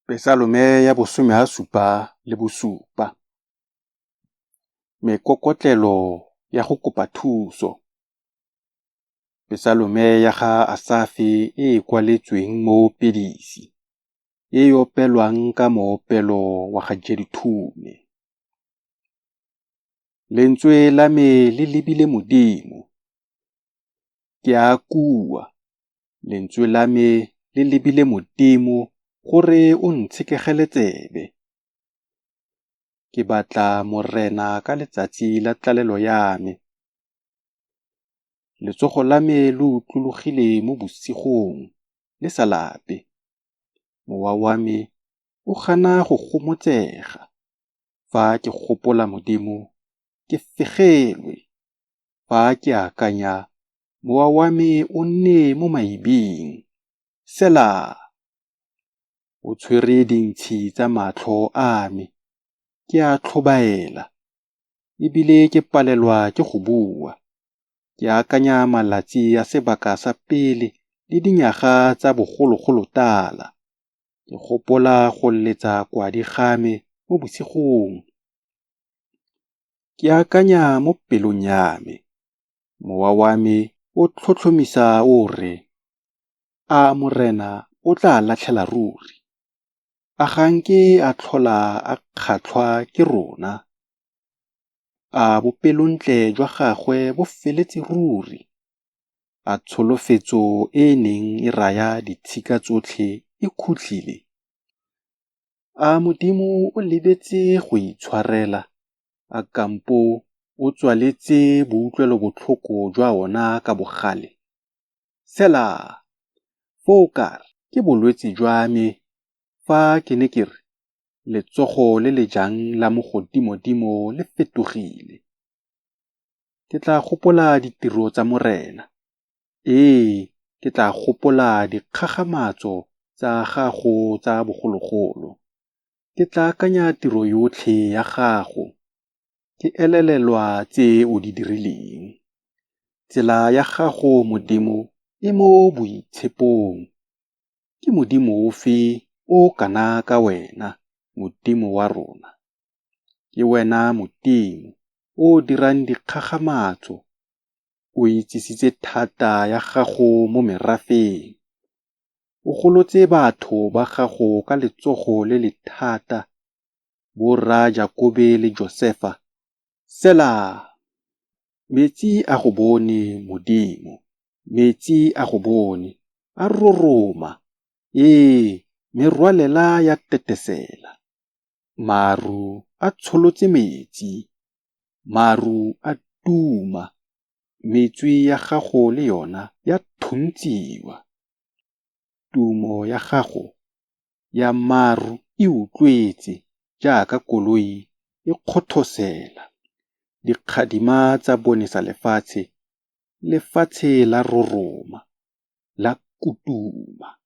Pesalome ya 77. Mekokotlelo ya go kopa thuso. Pesalome ya ga Asafe e e kwaletsweng mo Pedisi, e e opelwang ka moopelo wa ga Jeduthune. Lentswe la me le lebile Modimo. Ke a kua, lentswe la me le lebile Modimo gore o ntshekegele tsebe. Ke batla Morena ka letsatsi la tlalelo ya me. Letsogo la me le utlologile mo bosigong, le sa lape. Mowa wa me o gana go gomotsega. Fa ke gopola Modimo, ke fegelwe. Fa ke akanya, mowa wa me o nne mo maibing. Sela. O tshwere dintshi tsa matlho a me. Ke a tlhobaela, ebile ke palelwa ke go bua. Ke akanya malatsi a sebaka sa pele le dinyaga tsa bogologolo tala. Ke gopola go letsa kwadi ga me mo bosigong. Ke akanya mo pelong ya me. Mowa wa me o tlhotlhomisa o re, a Morena o tla latlhela ruri? A ganke a tlhola a kgatlhwa ke rona? A bopelontle jwa gagwe bo feletse ruri? A tsholofetso e neng e raya ditshika tsotlhe e khutlhile? A Modimo o lebetse go itshwarela? A kampo o tswaletse boutlwelobotlhoko jwa ona ka bogale? Sela. Foo kare ke bolwetse jwa me, fa ke ne ke re letsogo le le jang la mo godimo le fetogile. Ke tla gopola ditiro tsa Morena. Ke tla gopola dikgagamatso tsa gago tsa bogologolo. Ke tla akanya tiro yotlhe ya gago. Ke elelelwa tse o di dirileng. Tsela ya gago Modimo e mo boitshepong. Ke Modimo ofe o kana ka wena, Modimo wa rona? Ke wena Modimo o dirang dikgagamatso. O itsisitse thata ya gago mo merafeng. O golotse batho ba gago ka letsogo le le thata, borra Jakobe le Josefa. Sela. Metsi a go bone Modimo, metsi a go bone, a roroma. Merwalela ya tetesela. Maru a tsholotse metsi, maru a tuma. Metswi ya gago le yona ya thuntsiwa. Tumo ya gago ya maru e utlwetse jaaka koloi e kgothosela. Dikgadima tsa bonesa lefatshe, lefatshe la roroma, la kutuma.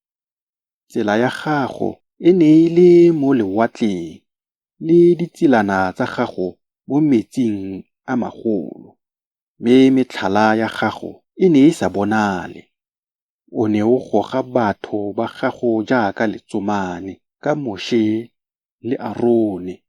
Tsela ya gago e ne e le mo lewatleng, le ditselana tsa gago mo metsing a magolo. Mme metlhala ya gago e ne e sa bonale. O ne o goga batho ba gago jaaka letsomane ka Moshe le Arone.